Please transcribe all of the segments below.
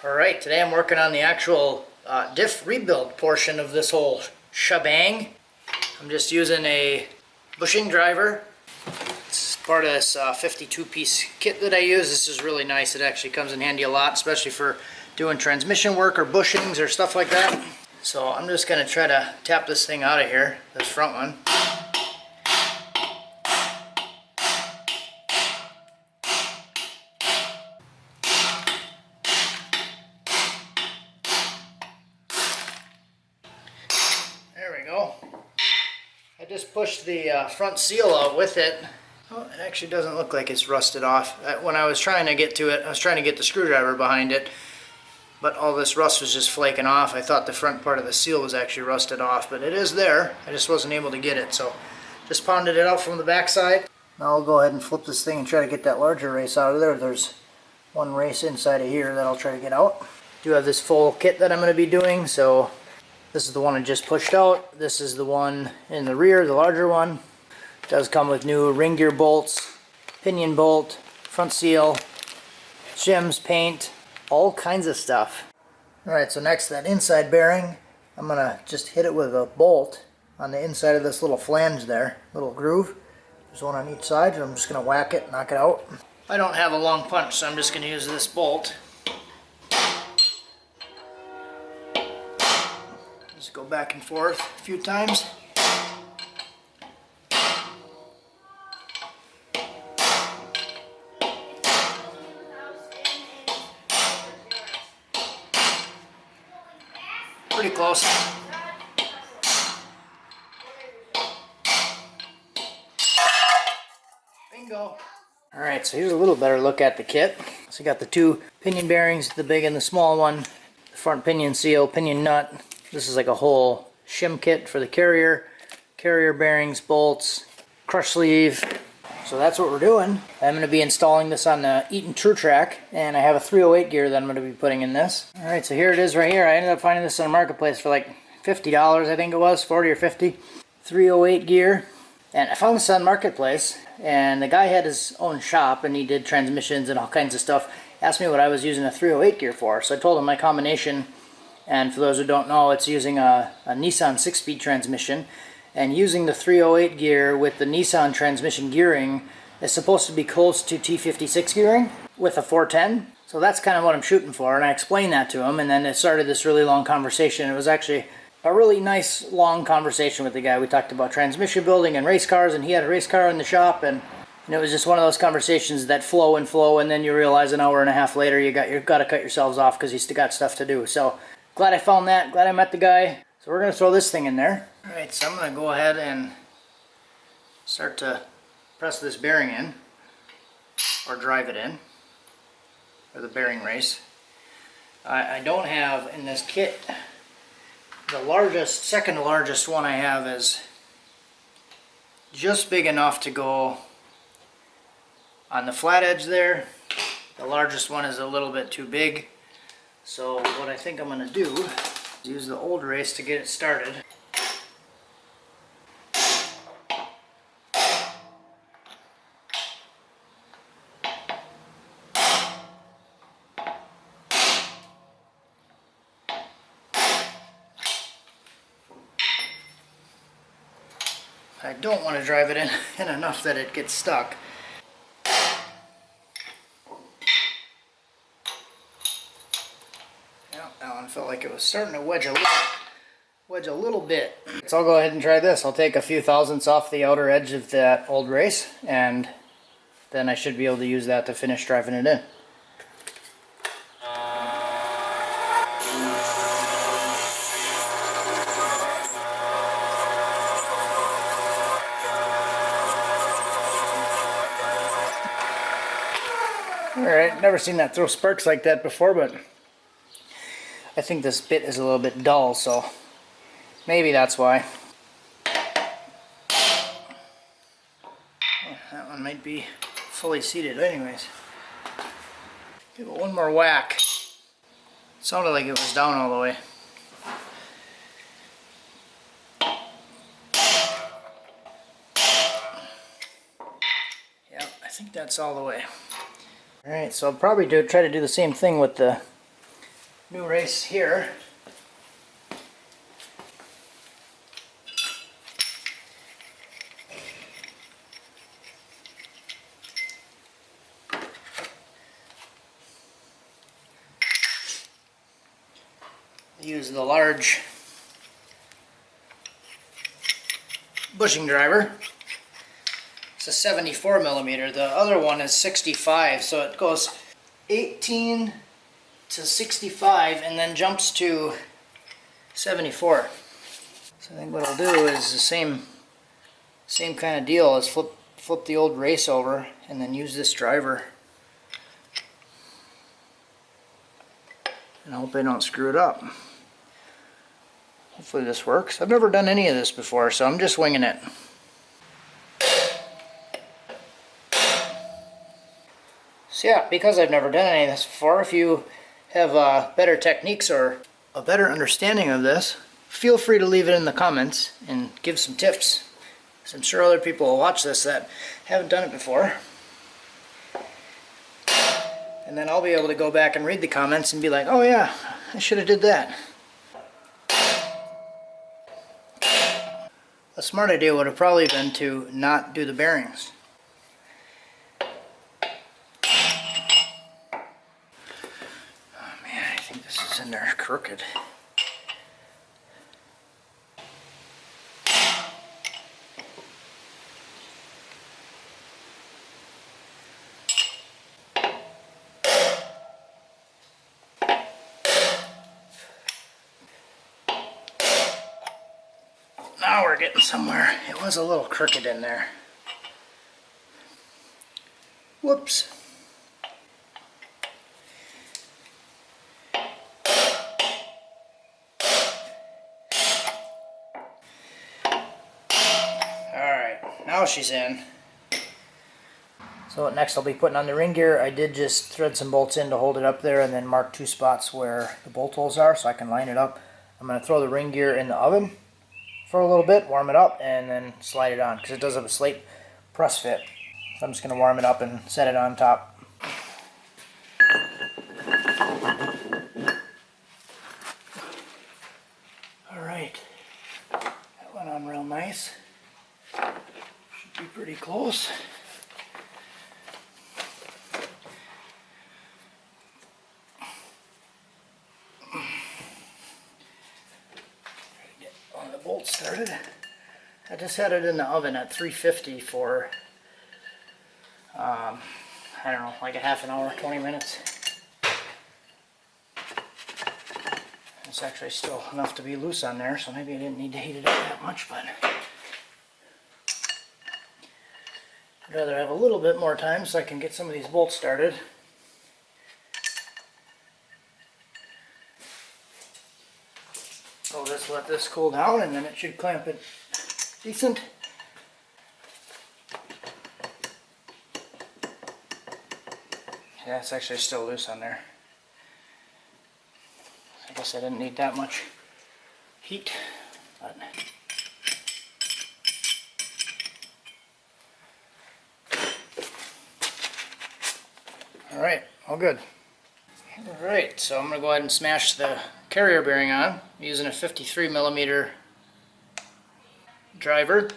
Alright, today I'm working on the actual diff rebuild portion of this whole shebang. I'm just using a bushing driver. It's part of this 52-piece kit that I use. This is really nice. It actually comes in handy a lot, especially for doing transmission work or bushings or stuff like that. So I'm just going to try to tap this thing out of here, this front one. There we go. I just pushed the front seal out with it. Oh, it actually doesn't look like it's rusted off. When I was trying to get to it, I was trying to get the screwdriver behind it, but all this rust was just flaking off. I thought the front part of the seal was actually rusted off, but it is there. I just wasn't able to get it, so just pounded it out from the back side. Now I'll go ahead and flip this thing and try to get that larger race out of there. There's one race inside of here that I'll try to get out. Do have this full kit that I'm going to be doing, so this is the one I just pushed out. This is the one in the rear, the larger one. It does come with new ring gear bolts, pinion bolt, front seal, shims, paint, all kinds of stuff. Alright, so next, that inside bearing, I'm going to just hit it with a bolt on the inside of this little flange there, little groove. There's one on each side, so I'm just going to whack it, knock it out. I don't have a long punch, so I'm just going to use this bolt. Just go back and forth a few times. Pretty close. Bingo. Alright, so here's a little better look at the kit. So you got the two pinion bearings, the big and the small one, the front pinion seal, pinion nut. This is like a whole shim kit for the carrier bearings, bolts, crush sleeve. So that's what we're doing. I'm going to be installing this on the Eaton TrueTrac, and I have a 308 gear that I'm going to be putting in this. Alright, so here it is right here. I ended up finding this on the marketplace for like $50, I think it was, 40 or 50. 308 gear. And I found this on Marketplace, and the guy had his own shop, and he did transmissions and all kinds of stuff. Asked me what I was using a 308 gear for, so I told him my combination. And for those who don't know, it's using a Nissan 6-speed transmission. And using the 308 gear with the Nissan transmission gearing is supposed to be close to T56 gearing with a 410. So that's kind of what I'm shooting for, and I explained that to him, and then it started this really long conversation. It was actually a really nice long conversation with the guy. We talked about transmission building and race cars, and he had a race car in the shop, and it was just one of those conversations that flow, and then you realize an hour and a half later you've got to cut yourselves off because you still got stuff to do. So glad I found that, glad I met the guy. So we're going to throw this thing in there. Alright, so I'm going to go ahead and start to press this bearing in, or drive it in, or the bearing race. I don't have in this kit, the second largest one I have is just big enough to go on the flat edge there. The largest one is a little bit too big. So what I think I'm going to do is use the old race to get it started. I don't want to drive it in enough that it gets stuck. Yeah, that one felt like it was starting to wedge a little bit. So I'll go ahead and try this. I'll take a few thousandths off the outer edge of that old race, and then I should be able to use that to finish driving it in. Alright, never seen that throw sparks like that before, but I think this bit is a little bit dull, so maybe that's why. Oh, that one might be fully seated anyways. Give it one more whack. It sounded like it was down all the way. think that's all the way. Alright, so I'll probably try to do the same thing with the new race here. Use the large bushing driver. It's a 74 millimeter. The other one is 65, so it goes 18 to 65 and then jumps to 74. So I think what I'll do is the same kind of deal as flip the old race over and then use this driver. And I hope I don't screw it up. Hopefully this works. I've never done any of this before, so I'm just winging it. So yeah, because I've never done any of this before, if you have better techniques or a better understanding of this, feel free to leave it in the comments and give some tips. So I'm sure other people will watch this that haven't done it before. And then I'll be able to go back and read the comments and be like, oh yeah, I should have did that. A smart idea would have probably been to not do the bearings. In there crooked. Now we're getting somewhere. It was a little crooked in there. Whoops. Now she's in. So next I'll be putting on the ring gear. I did just thread some bolts in to hold it up there and then mark 2 spots where the bolt holes are so I can line it up. I'm going to throw the ring gear in the oven for a little bit, warm it up, and then slide it on because it does have a slate press fit. So I'm just going to warm it up and set it on top. Alright, that went on real nice. Be pretty close. Get one of the bolts started. I just had it in the oven at 350 for I don't know, like a half an hour, 20 minutes. It's actually still enough to be loose on there, so maybe I didn't need to heat it up that much, but I'd rather have a little bit more time so I can get some of these bolts started. I'll just let this cool down and then it should clamp it decent. Yeah, it's actually still loose on there. I guess I didn't need that much heat, but alright, all good. Alright, so I'm going to go ahead and smash the carrier bearing on using a 53 millimeter driver.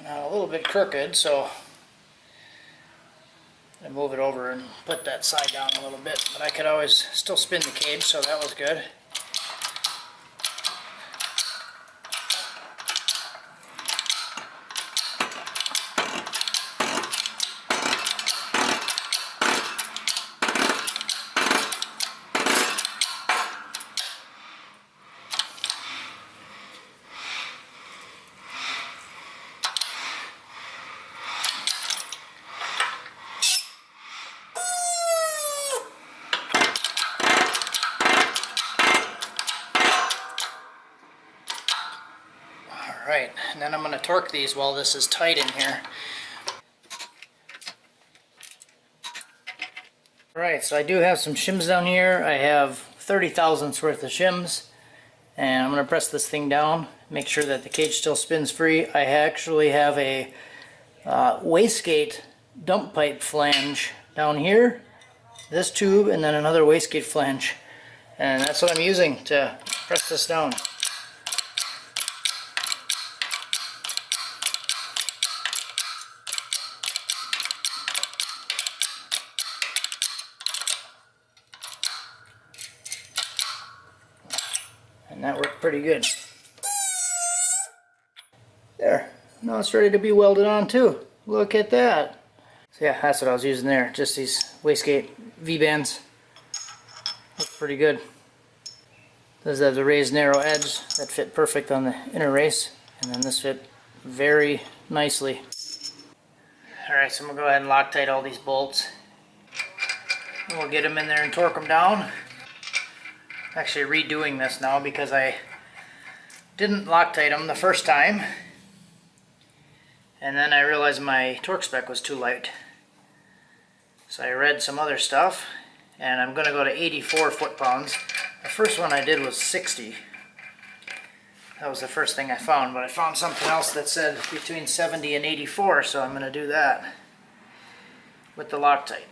Now a little bit crooked, so I move it over and put that side down a little bit, but I could always still spin the cage, so that was good. Alright, and then I'm going to torque these while this is tight in here. Alright, so I do have some shims down here. I have 30 thousandths worth of shims. And I'm going to press this thing down, make sure that the cage still spins free. I actually have a wastegate dump pipe flange down here, this tube, and then another wastegate flange. And that's what I'm using to press this down. And that worked pretty good. There. Now it's ready to be welded on too. Look at that. So yeah, that's what I was using there. Just these wastegate V-bands. Look pretty good. Those have the raised narrow edge that fit perfect on the inner race. And then this fit very nicely. Alright, so I'm going to go ahead and Loctite all these bolts. And we'll get them in there and torque them down. Actually redoing this now because I didn't Loctite them the first time, and then I realized my torque spec was too light, so I read some other stuff, and I'm going to go to 84 foot-pounds. The first one I did was 60. That was the first thing I found, but I found something else that said between 70 and 84, so I'm going to do that with the Loctite.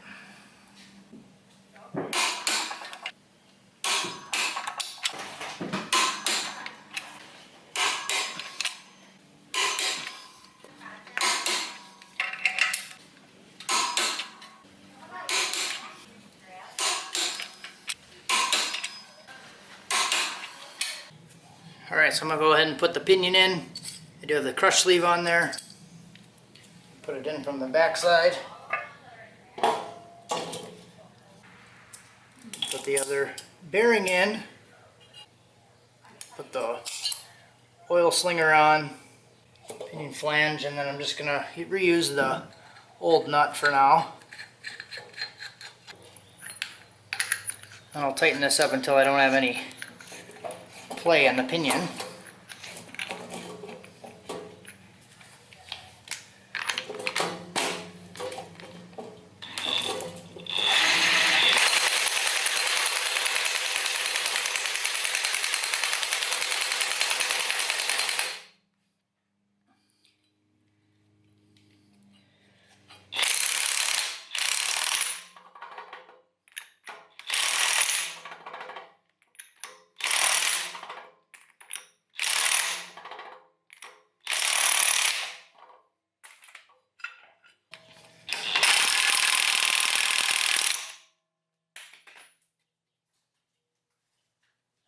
Alright, so I'm going to go ahead and put the pinion in. I do have the crush sleeve on there. Put it in from the back side. Put the other bearing in. Put the oil slinger on. Pinion flange, and then I'm just going to reuse the old nut for now. And I'll tighten this up until I don't have any play on the pinion.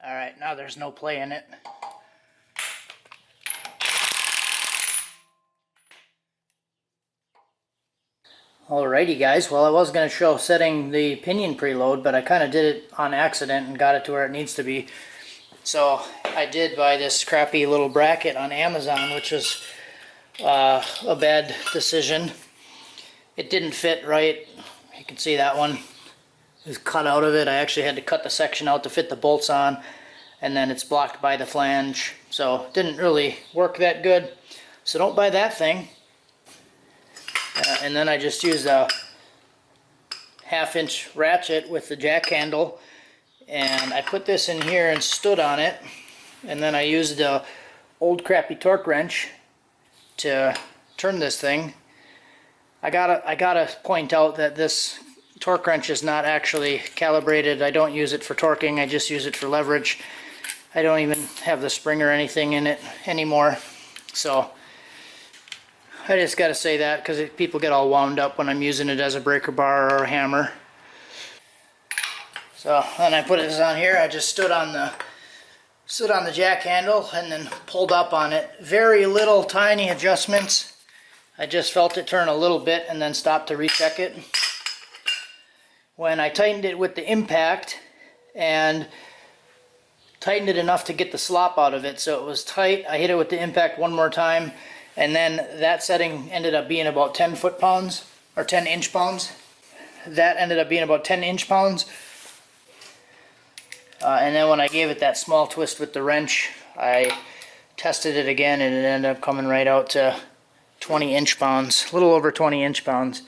Alright, now there's no play in it. Alrighty guys, well I was going to show setting the pinion preload, but I kind of did it on accident and got it to where it needs to be. So I did buy this crappy little bracket on Amazon, which was a bad decision. It didn't fit right. You can see that one is cut out of it. I actually had to cut the section out to fit the bolts on, and then it's blocked by the flange, so it didn't really work that good. So don't buy that thing. And then I just used a 1/2-inch ratchet with the jack handle, and I put this in here and stood on it, and then I used the old crappy torque wrench to turn this thing. I gotta point out that this torque wrench is not actually calibrated. I don't use it for torquing, I just use it for leverage. I don't even have the spring or anything in it anymore. So I just gotta say that because people get all wound up when I'm using it as a breaker bar or a hammer. So then I put this on here. I just stood on the jack handle and then pulled up on it. Very little tiny adjustments. I just felt it turn a little bit and then stopped to recheck it. When I tightened it with the impact and tightened it enough to get the slop out of it so it was tight, I hit it with the impact one more time, and then that setting ended up being about 10 foot-pounds or 10 inch-pounds. That ended up being about 10 inch-pounds. And then when I gave it that small twist with the wrench, I tested it again, and it ended up coming right out to 20 inch-pounds, a little over 20 inch-pounds.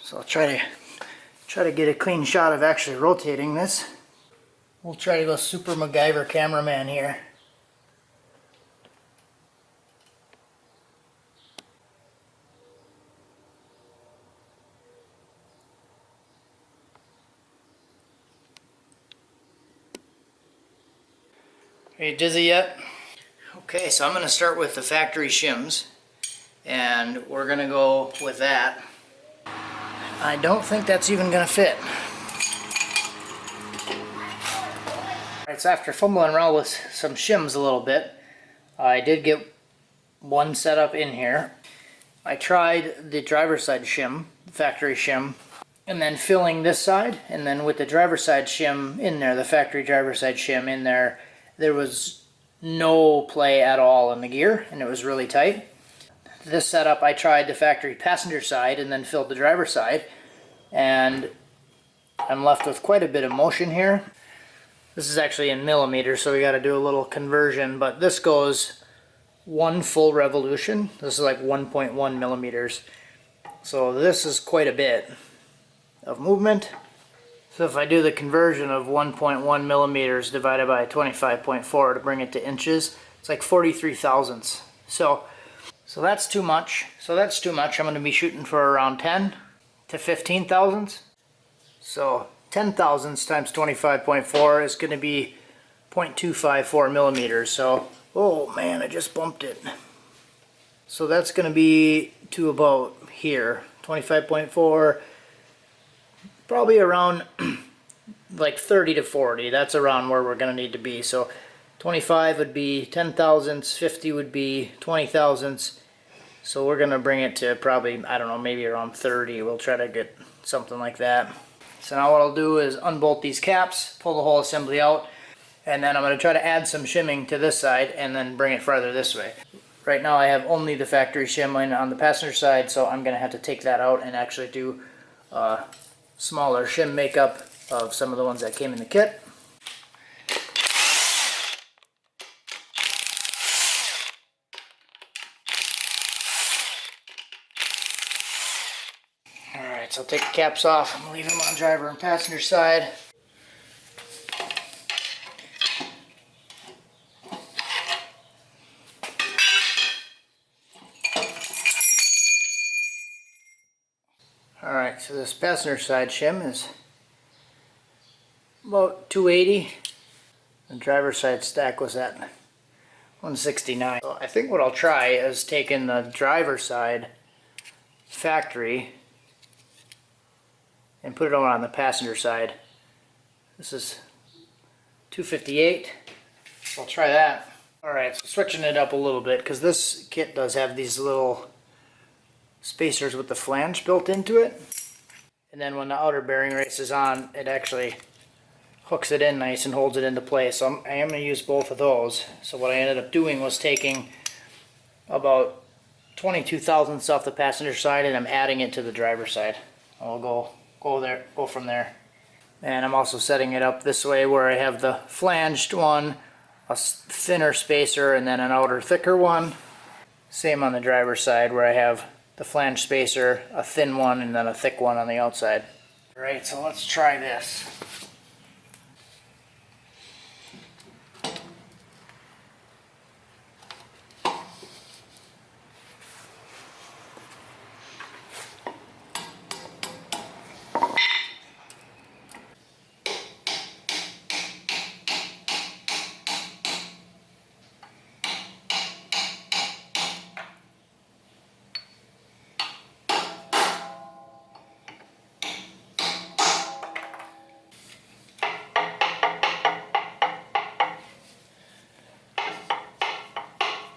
So I'll try to get a clean shot of actually rotating this. We'll try to go super MacGyver cameraman here. Are you dizzy yet? Okay, so I'm going to start with the factory shims, and we're going to go with that. I don't think that's even going to fit. Alright, so after fumbling around with some shims a little bit, I did get one set up in here. I tried the driver's side shim, the factory shim, and then filling this side, and then with the driver's side shim in there, the factory driver's side shim in there, there was no play at all in the gear, and it was really tight. This setup, I tried the factory passenger side and then filled the driver's side, and I'm left with quite a bit of motion here. This is actually in millimeters, so we got to do a little conversion, but this goes one full revolution. This is like 1.1 millimeters. So this is quite a bit of movement. So if I do the conversion of 1.1 millimeters divided by 25.4 to bring it to inches, it's like 43 thousandths. So that's too much. I'm going to be shooting for around 10 to 15 thousandths. So 10 thousandths times 25.4 is going to be 0.254 millimeters. So, oh man, I just bumped it. So that's going to be to about here. 25.4, probably around like 30 to 40. That's around where we're going to need to be. So 25 would be 10 thousandths, 50 would be 20 thousandths. So we're going to bring it to probably, I don't know, maybe around 30. We'll try to get something like that. So now what I'll do is unbolt these caps, pull the whole assembly out, and then I'm going to try to add some shimming to this side and then bring it farther this way. Right now I have only the factory shim on the passenger side, so I'm going to have to take that out and actually do smaller shim makeup of some of the ones that came in the kit. Alright, so I'll take the caps off. I'm going to leave them on driver and passenger side. Alright, so this passenger side shim is about 280. The driver's side stack was at 169. So I think what I'll try is taking the driver's side factory and put it over on the passenger side. This is 258. I'll try that. Alright, so switching it up a little bit, because this kit does have these little spacers with the flange built into it. And then when the outer bearing race is on, it actually hooks it in nice and holds it into place. So I am going to use both of those. So what I ended up doing was taking about 22 thousandths off the passenger side, and I'm adding it to the driver's side. I'll go from there. And I'm also setting it up this way where I have the flanged one, a thinner spacer, and then an outer thicker one. Same on the driver's side where I have the flange spacer, a thin one, and then a thick one on the outside. Alright, so let's try this.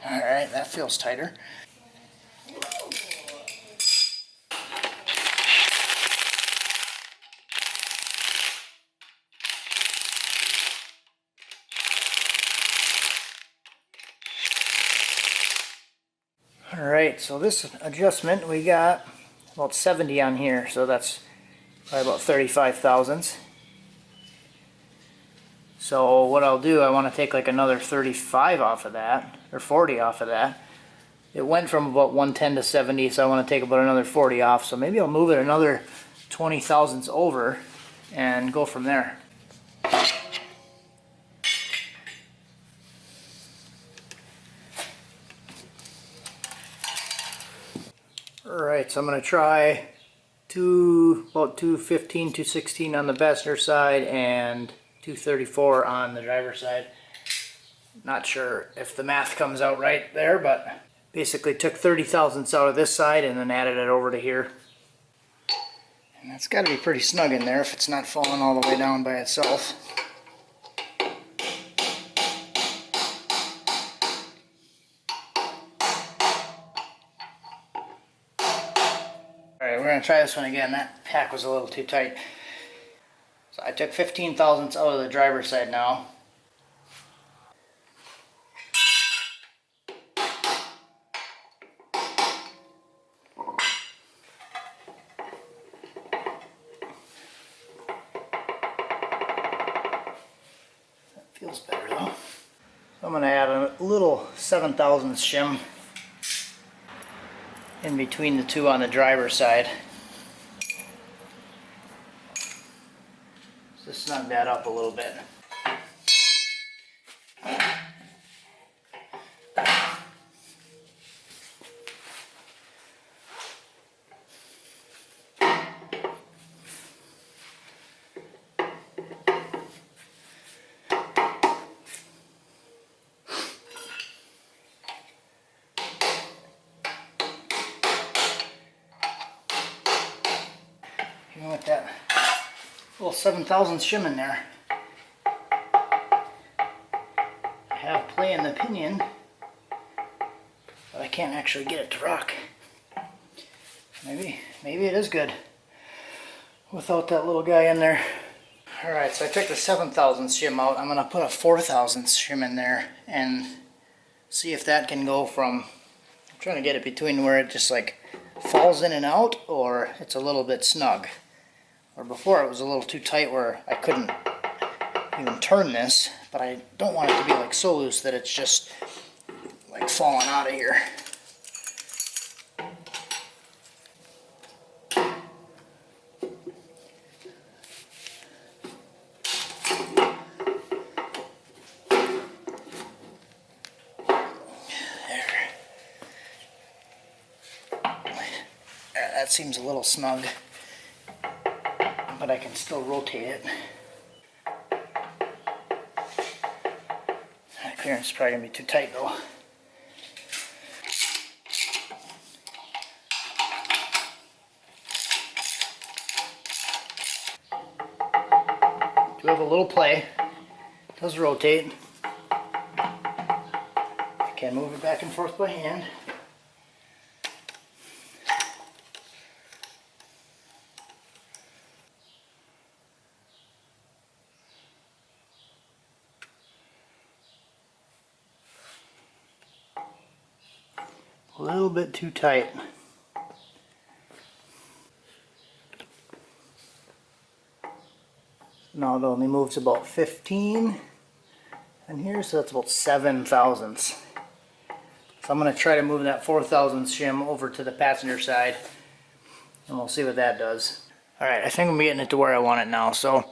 Alright, that feels tighter. Alright, so this adjustment we got about 70 on here, so that's probably about 35 thousandths. So what I'll do, I want to take like another 35 off of that, or 40 off of that. It went from about 110 to 70, so I want to take about another 40 off. So maybe I'll move it another 20 thousandths over and go from there. Alright, so I'm going to try about 215, 216 on the passenger side and 234 on the driver's side. Not sure if the math comes out right there, but basically took 30 thousandths out of this side and then added it over to here. And that's got to be pretty snug in there if it's not falling all the way down by itself. Alright, we're going to try this one again. That pack was a little too tight. So I took 15 thousandths out of the driver's side now. That feels better though. So I'm going to add a little 7 thousandths shim in between the two on the driver's side. Just snug that up a little bit. Even with that little 7 thousandths shim in there, I have play in the pinion, but I can't actually get it to rock. Maybe it is good without that little guy in there. Alright, so I took the 7 thousandths shim out. I'm going to put a 4 thousandths shim in there and see if that can go from, I'm trying to get it between where it just like falls in and out, or it's a little bit snug. Or before it was a little too tight where I couldn't even turn this, but I don't want it to be like so loose that it's just like falling out of here. That seems a little snug, but I can still rotate it. That clearance is probably going to be too tight though. Do have a little play. It does rotate. I can move it back and forth by hand. A little bit too tight. Now it only moves about 15 and here, so that's about 7 thousandths. So I'm going to try to move that 4 thousandths shim over to the passenger side and we'll see what that does. Alright, I think I'm getting it to where I want it now. So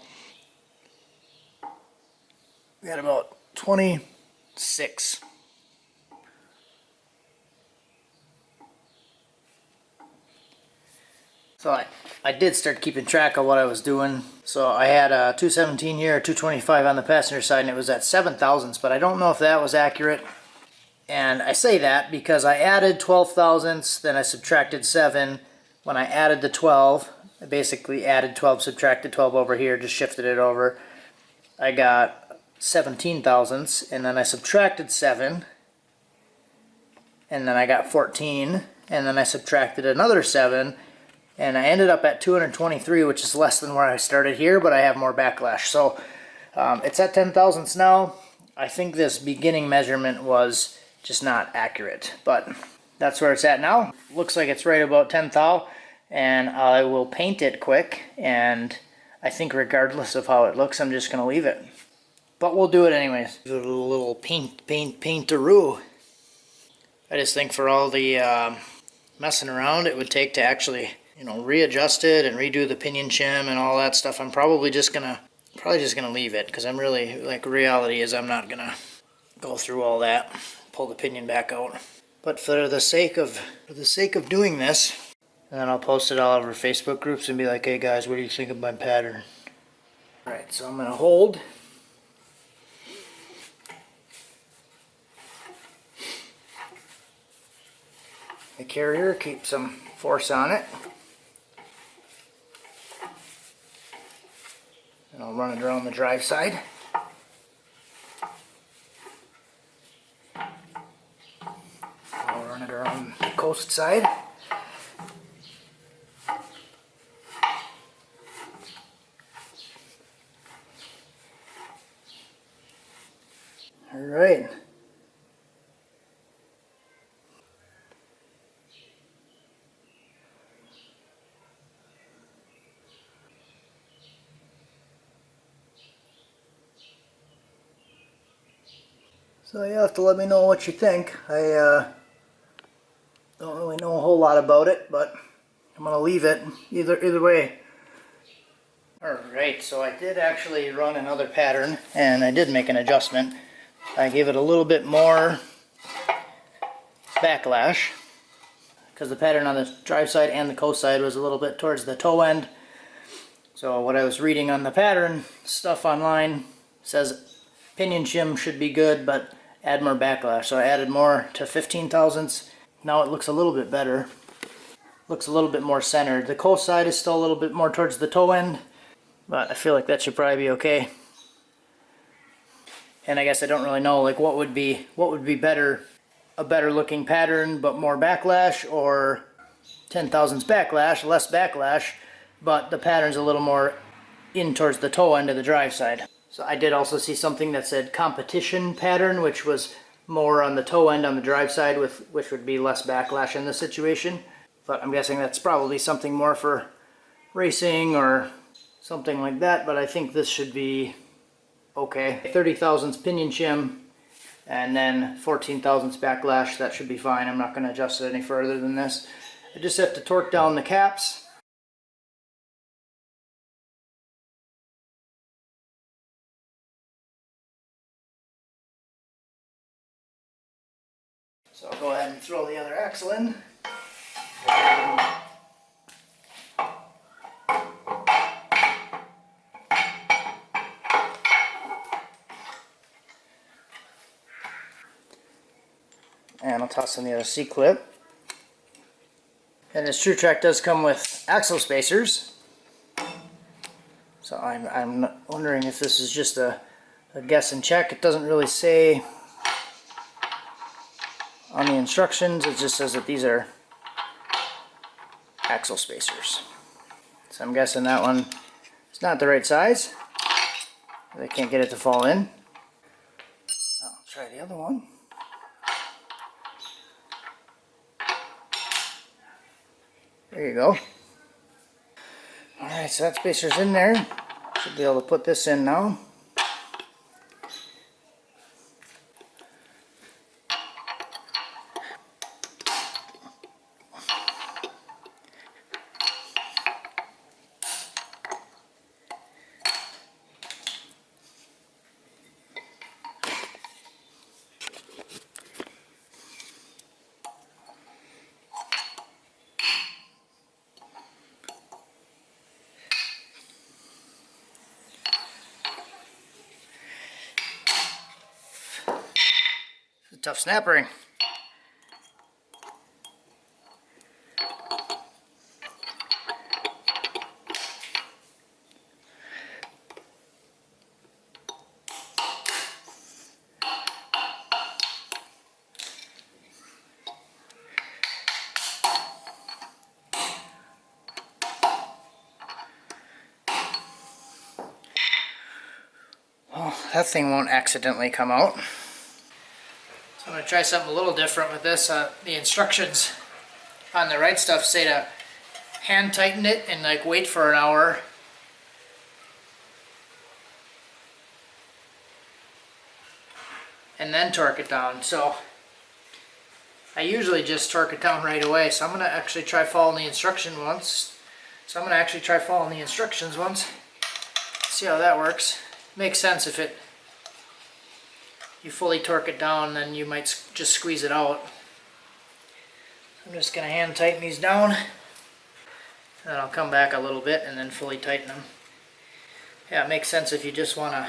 we got about 26. So I did start keeping track of what I was doing. So I had a 217 here, 225 on the passenger side, and it was at 7 thousandths, but I don't know if that was accurate. And I say that because I added 12 thousandths, then I subtracted 7. When I added the 12, I basically added 12, subtracted 12 over here, just shifted it over. I got 17 thousandths, and then I subtracted 7, and then I got 14, and then I subtracted another 7, and I ended up at 223, which is less than where I started here, but I have more backlash. So it's at 10 thousandths now. I think this beginning measurement was just not accurate, but that's where it's at now. Looks like it's right about 10 thou, and I will paint it quick, and I think regardless of how it looks, I'm just going to leave it. but we'll do it anyways. Give it a little paint-a-roo. I just think for all the messing around it would take to actually, you know, readjust it and redo the pinion shim and all that stuff, I'm probably just gonna leave it, because I'm really, like, reality is I'm not gonna go through all that, pull the pinion back out. But for the sake of doing this, and then I'll post it all over Facebook groups and be like, hey guys, what do you think of my pattern? Alright, so I'm gonna hold. The carrier, keep some force on it. And I'll run it around the drive side. I'll run it around the coast side. Alright. So you have to let me know what you think. I don't really know a whole lot about it, but I'm gonna leave it either way. Alright, so I did actually run another pattern, and I did make an adjustment. I gave it a little bit more backlash, because the pattern on the drive side and the coast side was a little bit towards the toe end. So what I was reading on the pattern stuff online says pinion shim should be good, but add more backlash. So I added more to 15 thousandths. Now it looks a little bit better. Looks a little bit more centered. The coast side is still a little bit more towards the toe end, but I feel like that should probably be okay. And I guess I don't really know, like, what would be better, a better looking pattern but more backlash, or 10 thousandths backlash, less backlash, but the pattern's a little more in towards the toe end of the drive side. So I did also see something that said competition pattern, which was more on the toe end on the drive side, which would be less backlash in this situation. But I'm guessing that's probably something more for racing or something like that, but I think this should be okay. 30 thousandths pinion shim and then 14 thousandths backlash, that should be fine. I'm not going to adjust it any further than this. I just have to torque down the caps. So I'll go ahead and throw the other axle in. And I'll toss in the other C-clip. And this TrueTrac does come with axle spacers. So I'm wondering if this is just a guess and check. It doesn't really say on the instructions, it just says that these are axle spacers. So I'm guessing that one is not the right size. They can't get it to fall in. I'll try the other one. There you go. Alright, so that spacer's in there. Should be able to put this in now. It's a tough snap ring. Well, that thing won't accidentally come out. So I'm going to try something a little different with this. The instructions on the right stuff say to hand tighten it and like wait for an hour. and then torque it down. So I usually just torque it down right away. So I'm going to actually try following the instructions once. See how that works. Makes sense if you fully torque it down, then you might just squeeze it out. I'm just going to hand tighten these down, and then I'll come back a little bit and then fully tighten them. Yeah, it makes sense if you just want to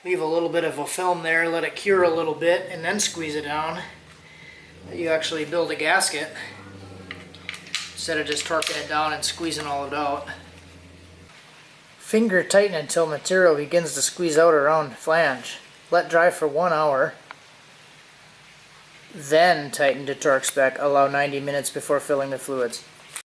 leave a little bit of a film there, let it cure a little bit, and then squeeze it down. You actually build a gasket instead of just torquing it down and squeezing all of it out. Finger tighten until material begins to squeeze out around flange. Let dry for 1 hour. Then tighten to torque spec. Allow 90 minutes before filling the fluids.